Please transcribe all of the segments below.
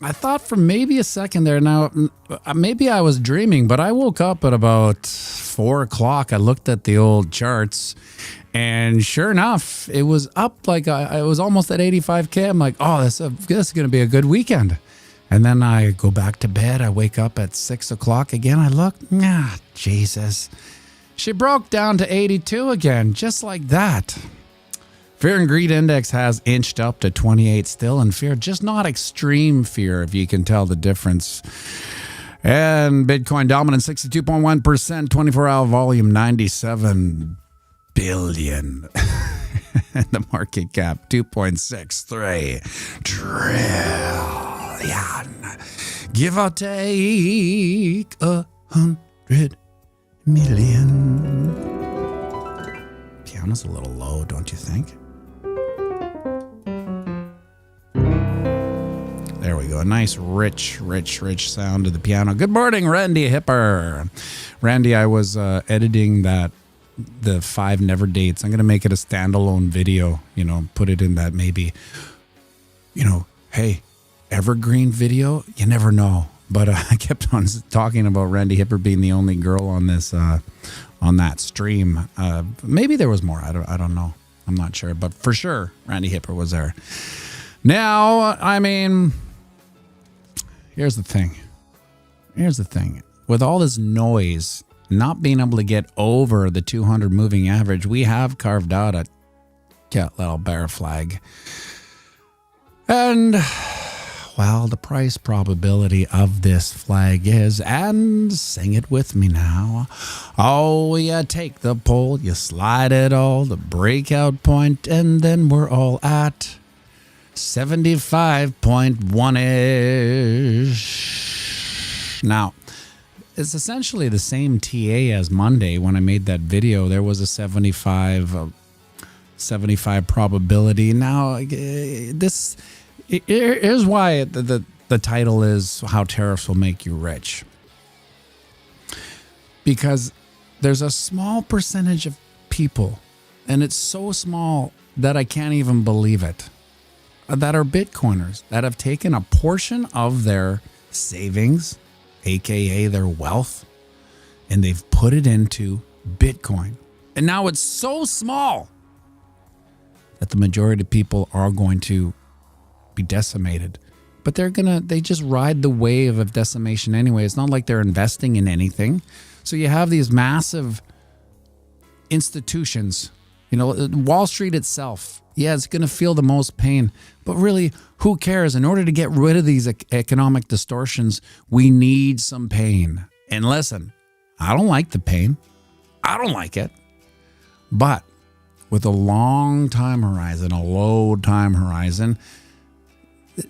I thought for maybe a second there. Now, maybe I was dreaming, but I woke up at about 4 o'clock. I looked at the old charts, and sure enough, it was up like it was almost at 85K. I'm like, oh, this is going to be a good weekend. And then I go back to bed. I wake up at 6 o'clock again. I look, Jesus. She broke down to 82 again, just like that. Fear and greed index has inched up to 28 still, and fear, just not extreme fear, if you can tell the difference. And Bitcoin dominant 62.1%, 24-hour volume 97 billion. And the market cap 2.63 trillion. Give or take 100 million. Piano's a little low, don't you think? There we go. A nice, rich sound to the piano. Good morning, Randy Hipper. Randy, I was editing the 5 never dates. I'm going to make it a standalone video, put it in that maybe, hey, evergreen video. You never know. But I kept on talking about Randy Hipper being the only girl on this, on that stream. Maybe there was more. I don't know. I'm not sure. But for sure, Randy Hipper was there. Now, I mean, here's the thing. With all this noise, not being able to get over the 200 moving average, we have carved out a cute little bear flag. And, well, the price probability of this flag is, and sing it with me now. Oh, you take the pole, you slide it all, the breakout point, and then we're all at 75.1-ish. Now, it's essentially the same TA as Monday when I made that video. There was a 75 probability. Now, here's why the title is How Tariffs Will Make You Rich. Because there's a small percentage of people, and it's so small that I can't even believe it, that are Bitcoiners, that have taken a portion of their savings, aka their wealth, and they've put it into Bitcoin. And now it's so small that the majority of people are going to be decimated. But they just ride the wave of decimation anyway. It's not like they're investing in anything. So you have these massive institutions, Wall Street itself. Yeah, it's going to feel the most pain. But really, who cares? In order to get rid of these economic distortions, we need some pain. And listen, I don't like the pain. I don't like it. But with a long time horizon, a low time horizon,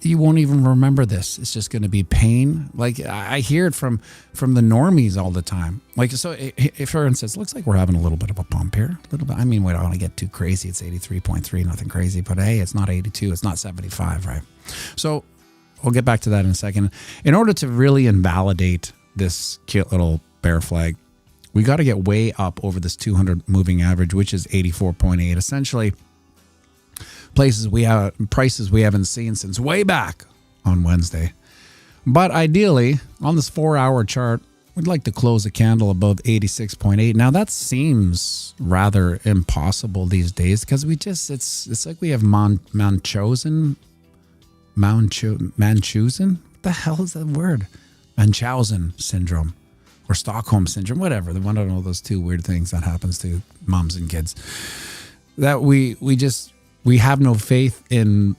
you won't even remember this. It's just going to be pain. Like I hear it from the normies all the time. Like, so if for instance, it looks like we're having a little bit of a bump here. A little bit. I mean, we don't want to get too crazy. It's 83.3, nothing crazy. But hey, it's not 82. It's not 75, right? So we'll get back to that in a second. In order to really invalidate this cute little bear flag, we got to get way up over this 200 moving average, which is 84.8. Essentially, prices we haven't seen since way back on Wednesday. But ideally, on this 4-hour chart, we'd like to close the candle above 86.8. Now that seems rather impossible these days because it's like we have Munchausen. What the hell is that word? Munchausen syndrome or Stockholm syndrome, whatever. One of those two weird things that happens to moms and kids. That we have no faith in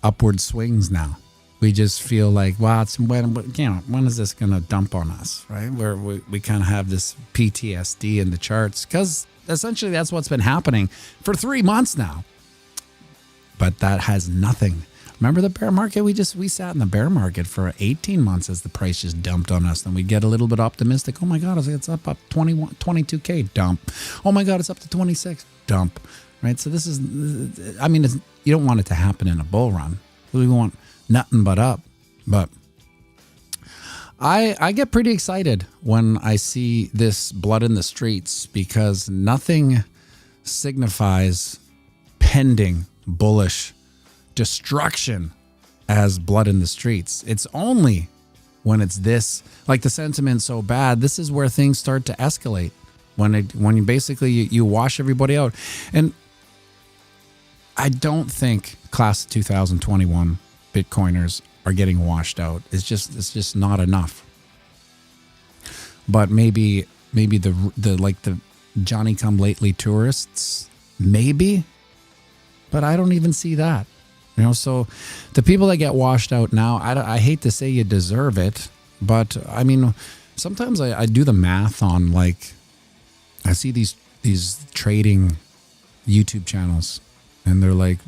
upward swings now. We just feel like, wow, when is this going to dump on us, right? Where we kind of have this PTSD in the charts because essentially that's what's been happening for 3 months now. But that has nothing. Remember the bear market? We sat in the bear market for 18 months as the price just dumped on us. Then we get a little bit optimistic. Oh my God, it's up 22K, dump. Oh my God, it's up to 26, dump. Right, so this is, I mean, you don't want it to happen in a bull run. We want nothing but up. But I get pretty excited when I see this blood in the streets because nothing signifies pending bullish destruction as blood in the streets. It's only when it's this, like the sentiment's so bad, this is where things start to escalate. When you basically you wash everybody out. And I don't think class of 2021 Bitcoiners are getting washed out. It's just not enough. But maybe the Johnny come lately tourists, maybe, but I don't even see that. So the people that get washed out now, I hate to say you deserve it, but I mean, sometimes I do the math on, like, I see these trading YouTube channels, and they're like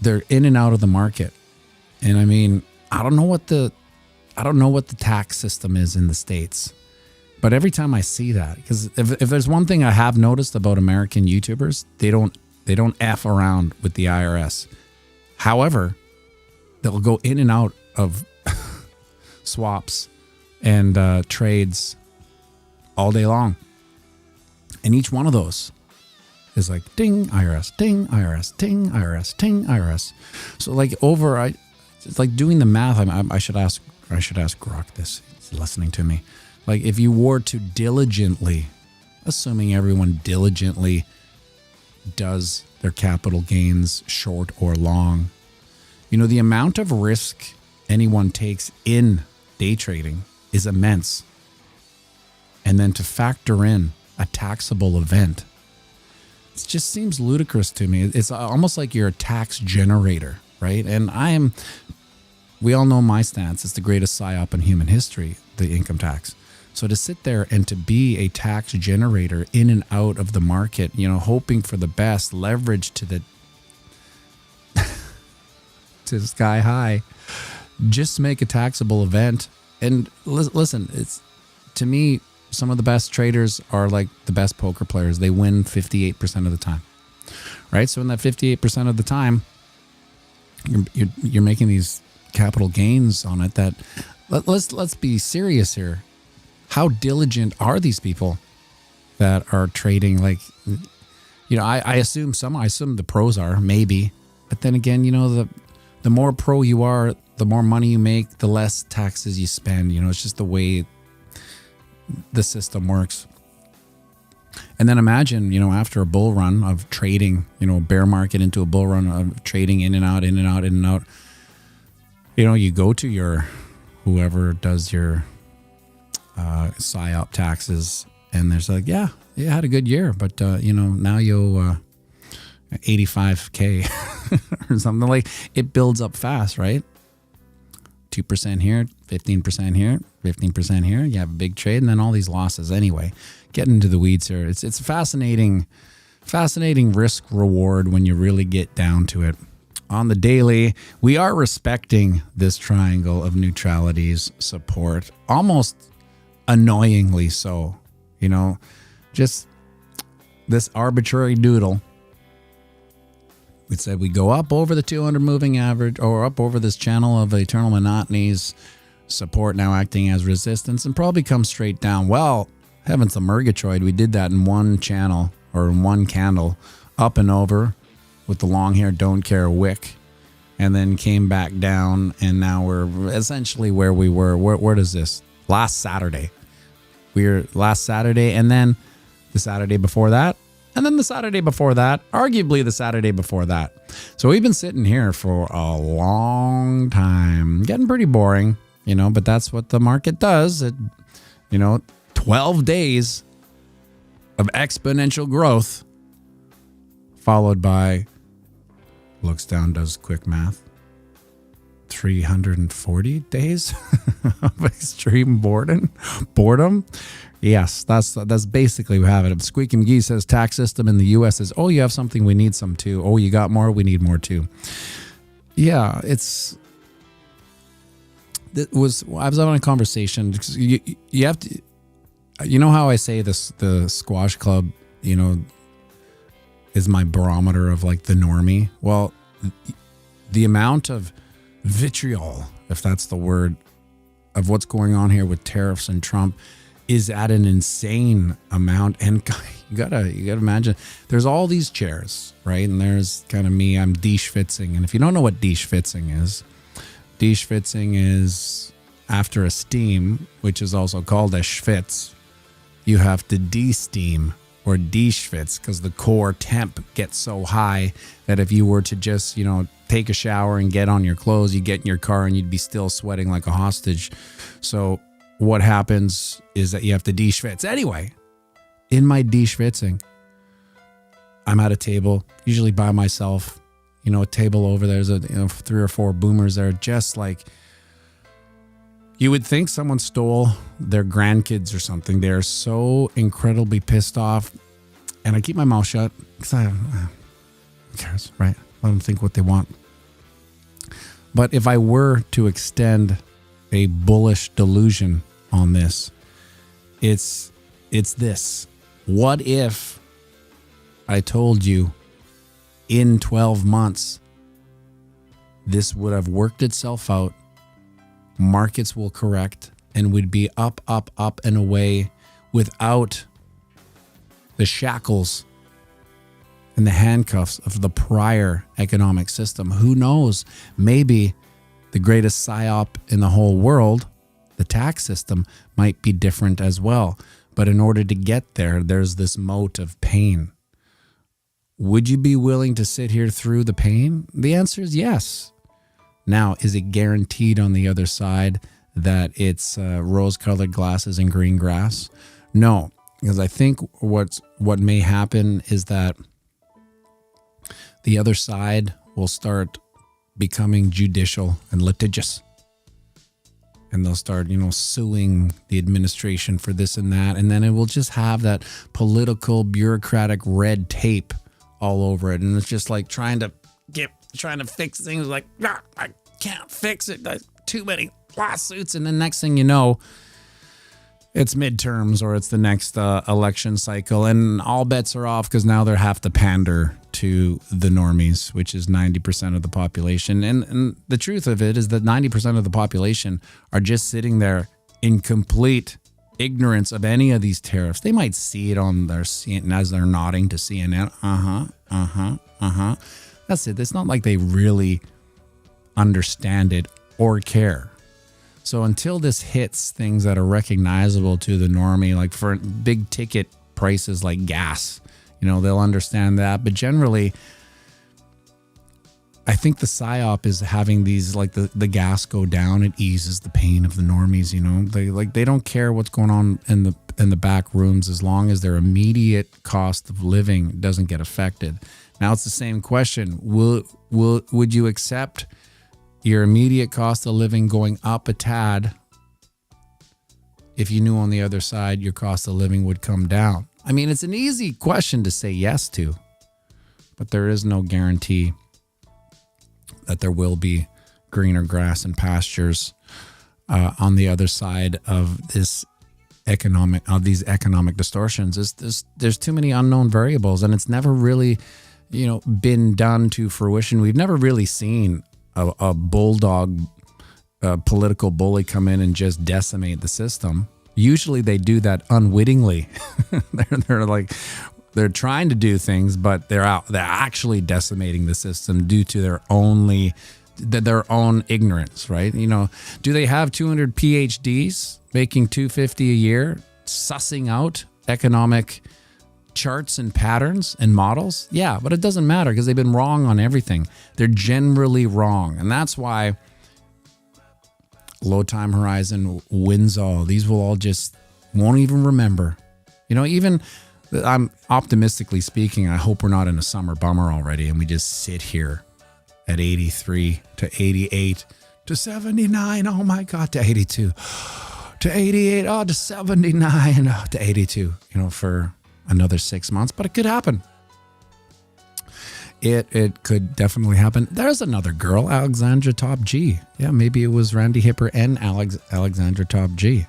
they're in and out of the market. And I mean, I don't know what the tax system is in the States, but every time I see that, because if there's one thing I have noticed about American YouTubers, they don't F around with the IRS. However, they'll go in and out of swaps and trades all day long. And each one of those is like ding, IRS, ding, IRS, ding, IRS, ding, IRS. So like it's like doing the math. I should ask Grok this. He's listening to me. Like, if you were to diligently, assuming everyone diligently does their capital gains short or long, the amount of risk anyone takes in day trading is immense. And then to factor in a taxable event, it just seems ludicrous to me. It's almost like you're a tax generator, right? And we all know my stance. It's the greatest psyop in human history, the income tax. So to sit there and to be a tax generator in and out of the market, hoping for the best, leverage to the sky high, just to make a taxable event. And listen, it's, to me, some of the best traders are like the best poker players. They win 58% of the time, right? So in that 58% of the time, you're making these capital gains on it. That let's be serious here. How diligent are these people that are trading? Like, I assume the pros are, maybe, but then again, the more pro you are, the more money you make, the less taxes you spend. It's just the way the system works. And then imagine, after a bull run of trading, a bear market into a bull run of trading in and out, in and out, in and out. You go to your whoever does your PSYOP taxes, and there's like, yeah, you had a good year, but now you 85K or something. Like, it builds up fast, right? 2% here, 15% here, 15% here. You have a big trade, and then all these losses. Anyway, getting into the weeds here. It's fascinating risk reward when you really get down to it. On the daily, we are respecting this triangle of neutrality's support, almost annoyingly so. Just this arbitrary doodle. We said we go up over the 200 moving average, or up over this channel of eternal monotony's support now acting as resistance, and probably come straight down. Well, heavens to Murgatroyd, we did that in one channel, or in one candle, up and over with the long hair don't care wick, and then came back down, and now we're essentially where we were. Where does this? Last Saturday. Last Saturday, and then the Saturday before that, and then the Saturday before that, arguably the Saturday before that. So we've been sitting here for a long time, getting pretty boring, but that's what the market does. 12 days of exponential growth, followed by, looks down, does quick math, 340 days of extreme boredom. Yes, that's basically what we have it. Squeaky McGee says tax system in the U.S. is, oh, you have something, we need some too. Oh, you got more, we need more too. Yeah, I was having a conversation. You have to, how I say this, the squash club, is my barometer of like the normie. Well, the amount of vitriol, if that's the word, of what's going on here with tariffs and Trump is at an insane amount. And you gotta imagine, there's all these chairs, right? And there's kind of me, I'm deschwitzing. And if you don't know what deschwitzing is after a steam, which is also called a schwitz, you have to de-steam or de-schwitz because the core temp gets so high that if you were to just, take a shower and get on your clothes, you get in your car and you'd be still sweating like a hostage. So what happens is that you have to de-schwitz. Anyway, in my de-schwitzing, I'm at a table, usually by myself, a table over there's 3 or 4 boomers there, just like you would think someone stole their grandkids or something. They're so incredibly pissed off. And I keep my mouth shut because who cares, right? Let them think what they want. But if I were to extend a bullish delusion on this, it's this. What if I told you in 12 months this would have worked itself out, markets will correct, and would be up, up, up and away without the shackles and the handcuffs of the prior economic system? Who knows? Maybe the greatest psyop in the whole world, the tax system, might be different as well. But in order to get there, there's this moat of pain. Would you be willing to sit here through the pain? The answer is yes. Now, is it guaranteed on the other side that it's rose-colored glasses and green grass? No, because I think what may happen is that the other side will start becoming judicial and litigious. And they'll start, suing the administration for this and that. And then it will just have that political, bureaucratic red tape all over it. And it's just like trying to fix things like, I can't fix it. There's too many lawsuits. And then next thing you know, it's midterms or it's the next election cycle. And all bets are off because now they have to pander to the normies, which is 90% of the population. And the truth of it is that 90% of the population are just sitting there in complete ignorance of any of these tariffs. They might see it on their as they're nodding to CNN. That's it. It's not like they really understand it or care. So until this hits things that are recognizable to the normie, like for big ticket prices like gas, they'll understand that. But generally, I think the psyop is having these, like the gas go down. It eases the pain of the normies. They don't care what's going on in the back rooms as long as their immediate cost of living doesn't get affected. Now it's the same question. Would you accept your immediate cost of living going up a tad if you knew on the other side your cost of living would come down? I mean, it's an easy question to say yes to, but there is no guarantee that there will be greener grass and pastures on the other side of these economic distortions. There's too many unknown variables, and it's never really, been done to fruition. We've never really seen a bulldog political bully come in and just decimate the system. Usually they do that unwittingly. they're trying to do things, but they're actually decimating the system due to their own ignorance, right? Do they have 200 PhDs making $250 a year, sussing out economic charts and patterns and models? Yeah, but it doesn't matter because they've been wrong on everything. They're generally wrong. And that's why low time horizon wins all. These will all won't even remember. Even I'm optimistically speaking, I hope we're not in a summer bummer already and we just sit here at 83 to 88 to 79. Oh my God, to 82 to 88. Oh, to 79 to 82, for another 6 months, but it could happen. It could definitely happen. There's another girl, Alexandra Top G. Yeah, maybe it was Randy Hipper and Alexandra Top G.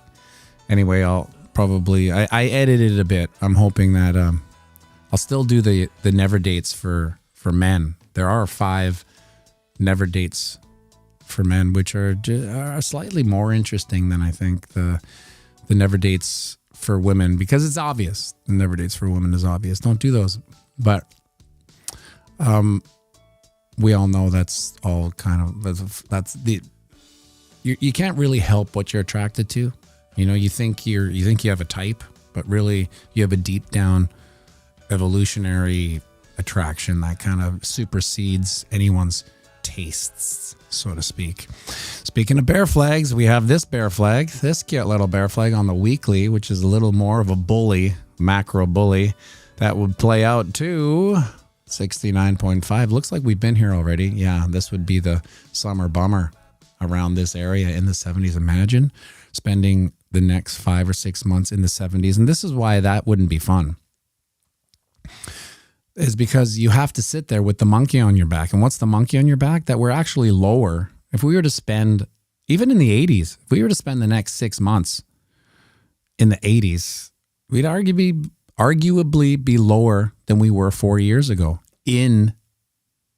Anyway, I'll probably, I edited it a bit. I'm hoping that I'll still do the never dates for men. There are 5 never dates for men, which are slightly more interesting than I think the never dates for women because it's obvious. Never dates for women is obvious. Don't do those. But we all know that's all kind of that's the you can't really help what you're attracted to. You know, you think you have a type, but really you have a deep down evolutionary attraction that kind of supersedes anyone's tastes, so to speak. Speaking of bear flags, we have this bear flag, this cute little bear flag on the weekly, which is a little more of a bully, macro bully, that would play out to 69.5. Looks like we've been here already. Yeah, this would be the summer bummer around this area in the 70s. Imagine spending the next 5 or 6 months in the 70s. And this is why that wouldn't be fun. Is because you have to sit there with the monkey on your back. And what's the monkey on your back? That we're actually lower. If we were to spend, even in the 80s, if we were to spend the next 6 months in the 80s, we'd arguably be lower than we were 4 years ago in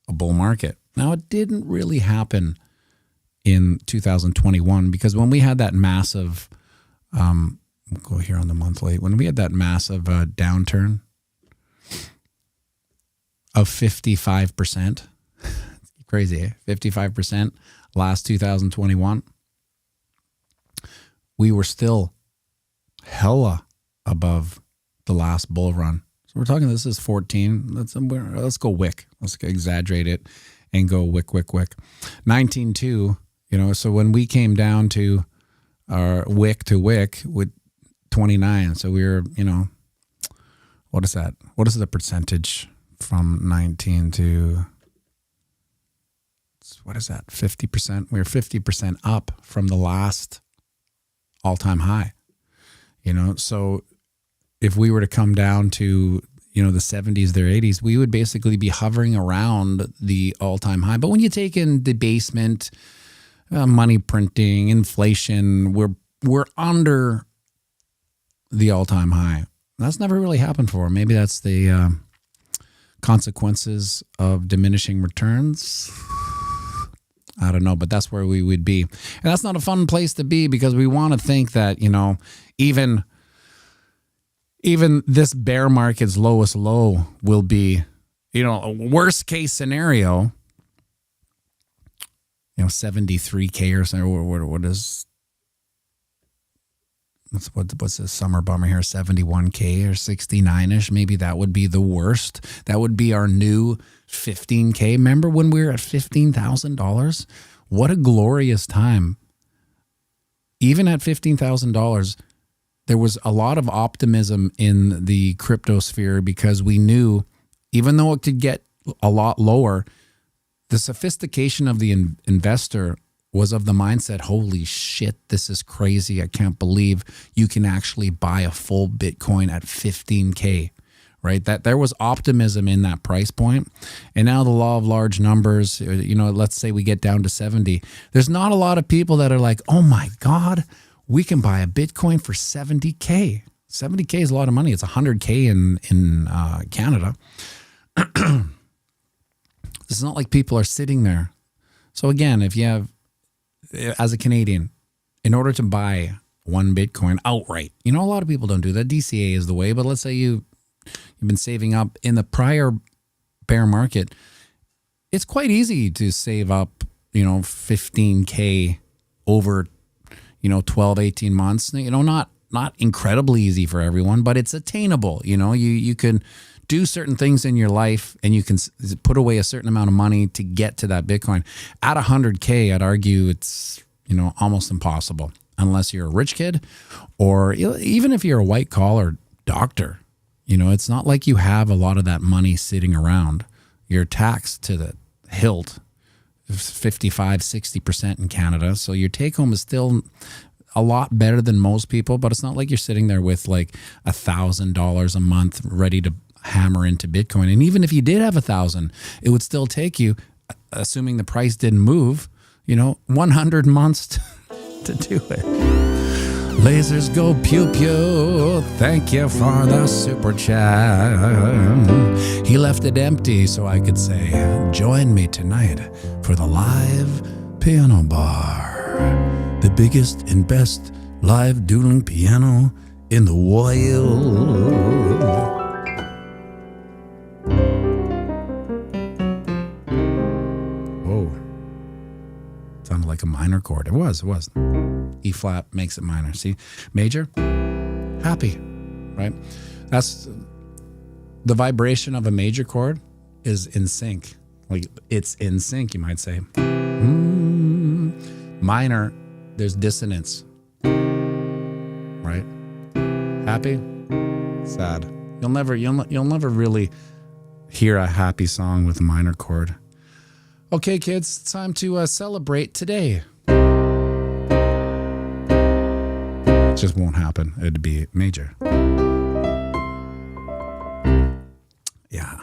a bull market. Now, it didn't really happen in 2021 because when we had that massive, we'll go here on the monthly, when we had that massive downturn of 55%, crazy, eh? 55% last 2021, we were still hella above the last bull run. So we're talking, this is 14. Let's go wick. Let's exaggerate it and go wick. 19.2, you know, so when we came down to our wick to wick with 29, so we were, you know, what is that? What is the percentage from 19 to, what is that? 50%. We were 50% up from the last all-time high, you know, so if we were to come down to, you know, the 70s, their 80s, we would basically be hovering around the all-time high. But when you take in debasement, money printing, inflation, we're under the all-time high. That's never really happened before. Maybe that's the consequences of diminishing returns. I don't know, but that's where we would be. And that's not a fun place to be because we want to think that, you know, even this bear market's lowest low will be, you know, a worst case scenario, you know, 73K or something. What is, what's the summer bummer here? 71K or 69ish. Maybe that would be the worst. That would be our new 15K. Remember when we were at $15,000? What a glorious time. Even at $15,000, there was a lot of optimism in the crypto sphere because we knew, even though it could get a lot lower, the sophistication of the investor was of the mindset, holy shit, this is crazy. I can't believe you can actually buy a full Bitcoin at 15K, right? That there was optimism in that price point. And now the law of large numbers, you know, let's say we get down to 70. There's not a lot of people that are like, oh my God, we can buy a Bitcoin for 70K. 70K is a lot of money. It's 100K in Canada. It's not like people are sitting there. So again, if you have, as a Canadian, in order to buy one Bitcoin outright, you know, a lot of people don't do that. DCA is the way, but let's say you've been saving up in the prior bear market. It's quite easy to save up, you know, 15K over, you know, 12, 18 months, you know, not incredibly easy for everyone, but it's attainable. You know, you can do certain things in your life and you can put away a certain amount of money to get to that Bitcoin. At 100K, I'd argue it's, you know, almost impossible unless you're a rich kid or even if you're a white collar doctor. You know, it's not like you have a lot of that money sitting around. You're taxed to the hilt, 55, 60% in Canada. So your take home is still a lot better than most people, but it's not like you're sitting there with like $1,000 a month ready to hammer into Bitcoin. And even if you did have 1,000, it would still take you, assuming the price didn't move, you know, 100 months to do it. Lasers go pew pew. Thank you for the super chat. He left it empty so I could say, join me tonight for the live piano bar. The biggest and best live dueling piano in the wild. Whoa. Sounded like a minor chord. It was. E flat makes it minor. See? Major, happy, right? That's the vibration of a major chord is in sync. Like it's in sync, you might say. Minor, there's dissonance. Right? Happy, sad. You'll never really hear a happy song with a minor chord. Okay, kids, it's time to celebrate today. It just won't happen. It'd be major. Yeah.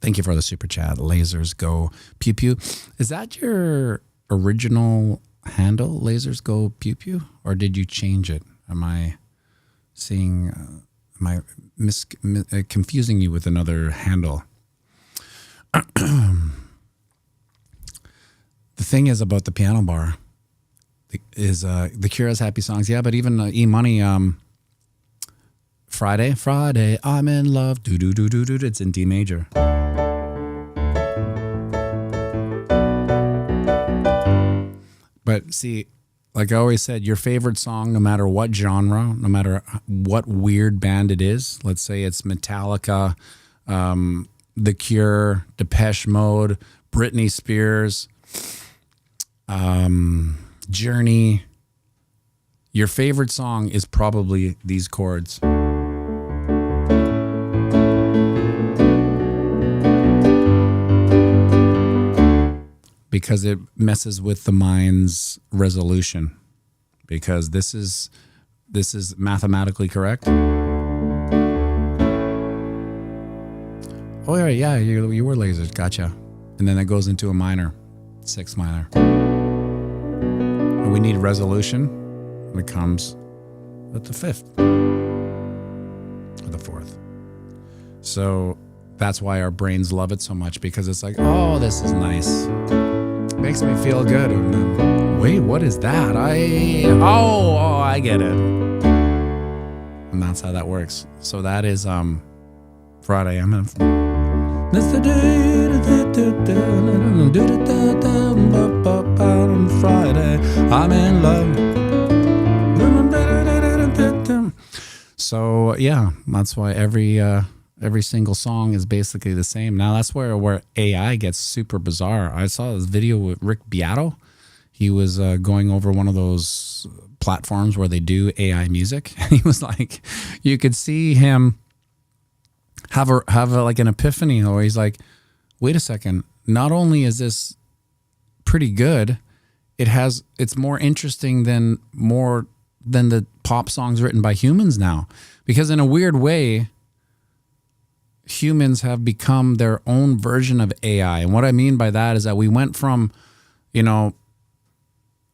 Thank you for the super chat. Lasers Go Pew Pew. Is that your original handle, Lasers Go Pew Pew? Or did you change it? Am I seeing, confusing you with another handle? The thing is about the piano bar is the Cure has happy songs. Yeah, but even E-Money, Friday, I'm in love, do-do-do-do-do, it's in D major. But see, like I always said, your favorite song, no matter what genre, no matter what weird band it is, let's say it's Metallica, The Cure, Depeche Mode, Britney Spears, Journey, your favorite song is probably these chords. Because it messes with the mind's resolution. Because this is mathematically correct. Oh yeah, you were lasers, gotcha. And then it goes into a minor, 6 minor. And we need resolution, and it comes at the 5th or the 4th. So that's why our brains love it so much, because it's like, oh, this is nice. Makes me feel good. And then, wait, what is that? I get it. And that's how that works. So that is Friday. I'm in. That's the day. Friday. I'm in love. So yeah, that's why every single song is basically the same. Now that's where AI gets super bizarre. I saw this video with Rick Beato. He was going over one of those platforms where they do AI music. And he was like, you could see him have like an epiphany, or he's like, wait a second. Not only is this pretty good, it's more interesting than the pop songs written by humans now. Because in a weird way, humans have become their own version of AI. And what I mean by that is that we went from,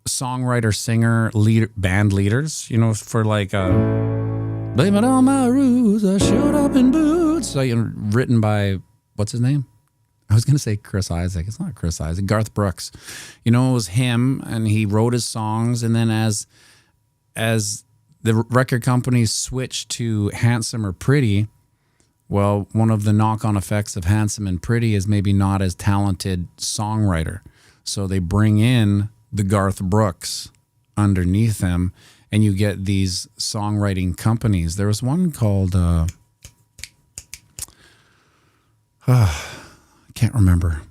songwriter, singer, band leaders, for like, blame it on my ruse, I showed up in boots. So, written by, what's his name? I was going to say Chris Isaac. It's not Chris Isaac. Garth Brooks. It was him, and he wrote his songs. And then as the record companies switched to Handsome or Pretty, well, one of the knock-on effects of Handsome and Pretty is maybe not as talented songwriter. So they bring in the Garth Brooks underneath them, and you get these songwriting companies. There was one called, I can't remember.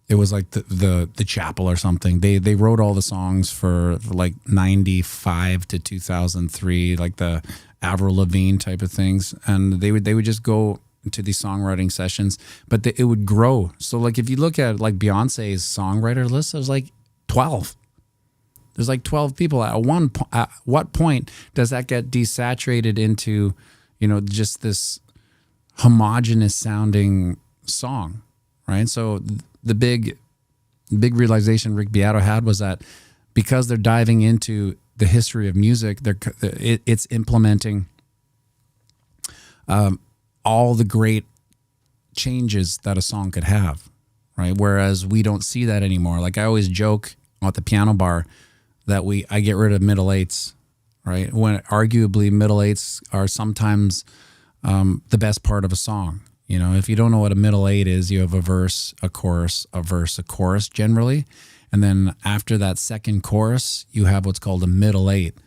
It was like the Chapel or something. They wrote all the songs for like 95 to 2003, like the Avril Lavigne type of things, and they would just go to these songwriting sessions, but it would grow. So like if you look at like Beyonce's songwriter list, there's like 12. There's like 12 people. At what point does that get desaturated into, just this homogenous sounding song, right? So the big realization Rick Beato had was that because they're diving into the history of music, it's implementing all the great changes that a song could have, right? Whereas we don't see that anymore. Like I always joke at the piano bar that I get rid of middle eights right? When arguably middle eights are sometimes the best part of a song. You know, if you don't know what a middle eight is, you have a verse, a chorus, a verse, a chorus generally. And then after that second chorus, you have what's called a middle eight,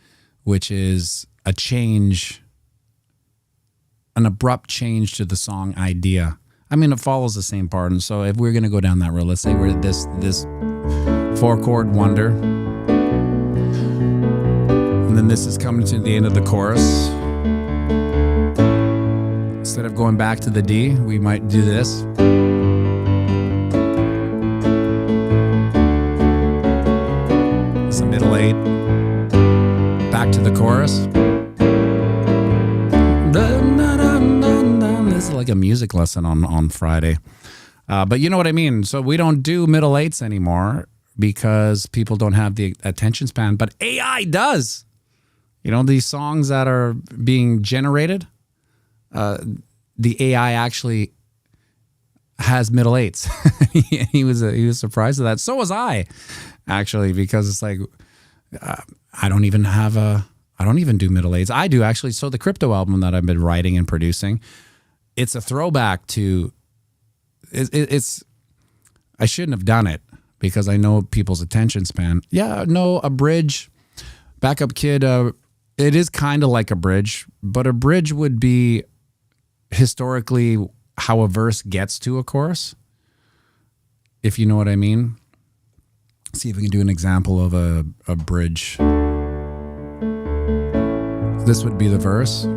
which is a change, an abrupt change to the song idea. I mean, it follows the same part. And so if we're going to go down that road, let's say we're this 4-chord wonder. And then this is coming to the end of the chorus. Instead of going back to the D, we might do this. It's a middle eight. Back to the chorus. This is like a music lesson on Friday. But you know what I mean? So we don't do middle eights anymore because people don't have the attention span. But AI does. You know, these songs that are being generated, the AI actually has middle eights. he was surprised at that. So was I, actually, because it's like I don't even do middle eights. I do actually. So the crypto album that I've been writing and producing, it's a throwback to. It's I shouldn't have done it because I know people's attention span. Yeah, no, a bridge, Backup Kid. It is kind of like a bridge, but a bridge would be historically how a verse gets to a chorus, if you know what I mean. See if we can do an example of a bridge. This would be the verse.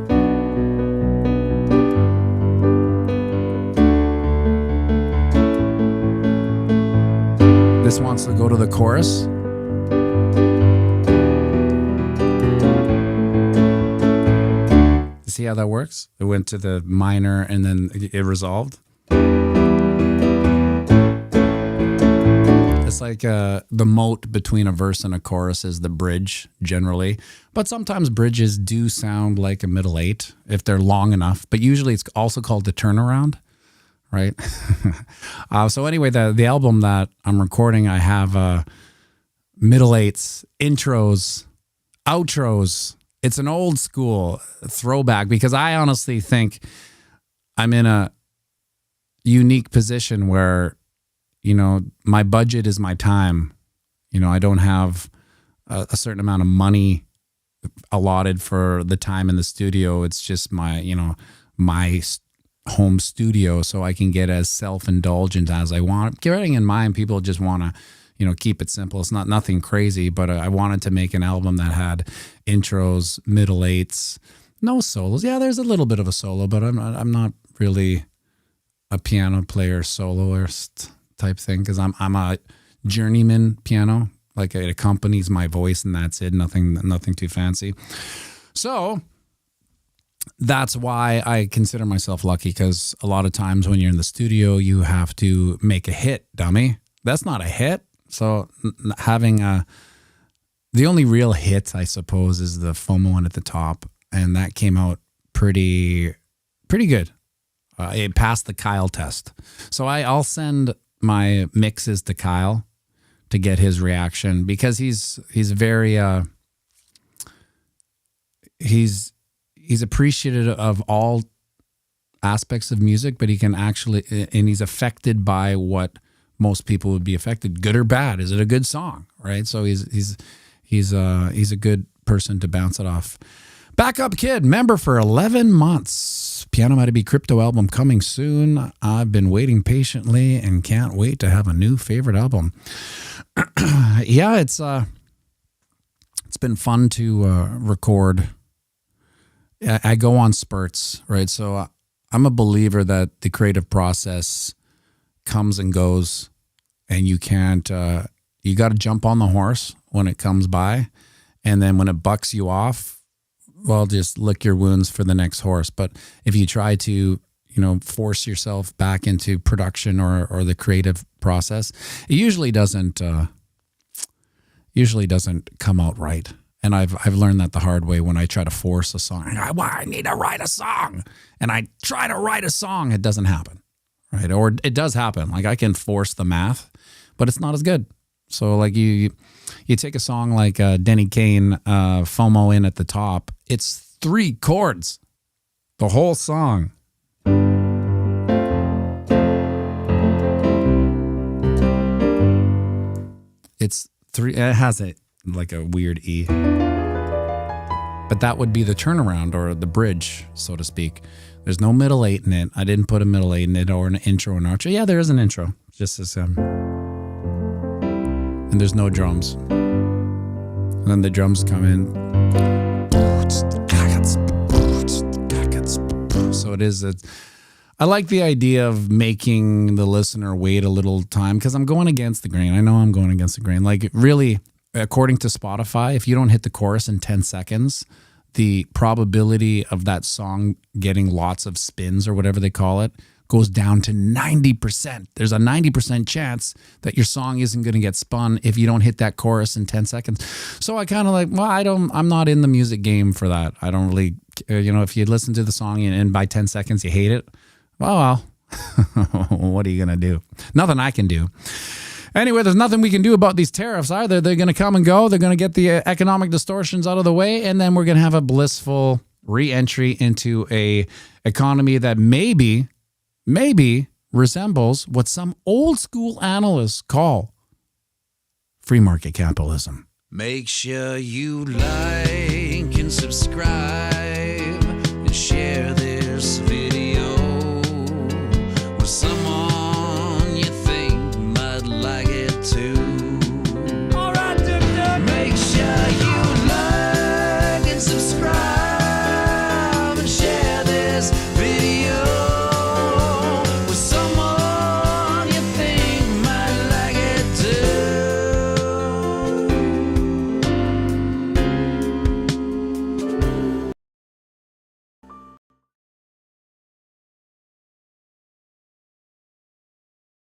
This wants to go to the chorus. See how that works? It went to the minor and then it resolved. It's like the moat between a verse and a chorus is the bridge generally. But sometimes bridges do sound like a middle eight if they're long enough. But usually it's also called the turnaround, right? So anyway, the album that I'm recording, I have middle eights, intros, outros. It's an old school throwback because I honestly think I'm in a unique position where, you know, my budget is my time. You know, I don't have a certain amount of money allotted for the time in the studio. It's just my home studio, so I can get as self-indulgent as I want. Bearing in mind, people just want to, you know, keep it simple. It's not nothing crazy, but I wanted to make an album that had intros, middle eights, no solos. Yeah, there's a little bit of a solo, but I'm not really a piano player soloist type thing because I'm a journeyman piano. Like it accompanies my voice and that's it. Nothing too fancy. So that's why I consider myself lucky, because a lot of times when you're in the studio, you have to make a hit, dummy. That's not a hit. So having the only real hit, I suppose, is the FOMO one at the top, and that came out pretty good. It passed the Kyle test. So I'll send my mixes to Kyle to get his reaction, because he's very he's appreciative of all aspects of music, but he can actually, and he's affected by what most people would be affected, good or bad. Is it a good song, right? So he's a good person to bounce it off. Backup Kid, member for 11 months. pianomattyb crypto album coming soon. I've been waiting patiently and can't wait to have a new favorite album. Yeah, it's been fun to record. I go on spurts, right? So I'm a believer that the creative process comes and goes, and you can't, you got to jump on the horse when it comes by. And then when it bucks you off, well, just lick your wounds for the next horse. But if you try to, you know, force yourself back into production or the creative process, it usually doesn't come out right. And I've learned that the hard way when I try to force a song. I need to write a song. And I try to write a song, it doesn't happen. Right? Or it does happen. Like I can force the math, but it's not as good. So like you take a song like Denny Kane, FOMO in at the top. It's 3 chords, the whole song. It's 3. It has like a weird E, but that would be the turnaround or the bridge, so to speak. There's no middle 8 in it. I didn't put a middle 8 in it or an intro or an outro. Yeah, there is an intro, just as and there's no drums. And then the drums come in. So it is. I like the idea of making the listener wait a little time because I'm going against the grain. I know I'm going against the grain. Like really, according to Spotify, if you don't hit the chorus in 10 seconds, the probability of that song getting lots of spins or whatever they call it goes down to 90%. There's a 90% chance that your song isn't going to get spun if you don't hit that chorus in 10 seconds. So I kind of like, well, I'm not in the music game for that. I don't really, if you listen to the song and by 10 seconds you hate it, well, what are you going to do? Nothing I can do. Anyway, there's nothing we can do about these tariffs either. They're going to come and go. They're going to get the economic distortions out of the way, and then we're going to have a blissful re-entry into a economy that maybe resembles what some old school analysts call free market capitalism. Make sure you like and subscribe and share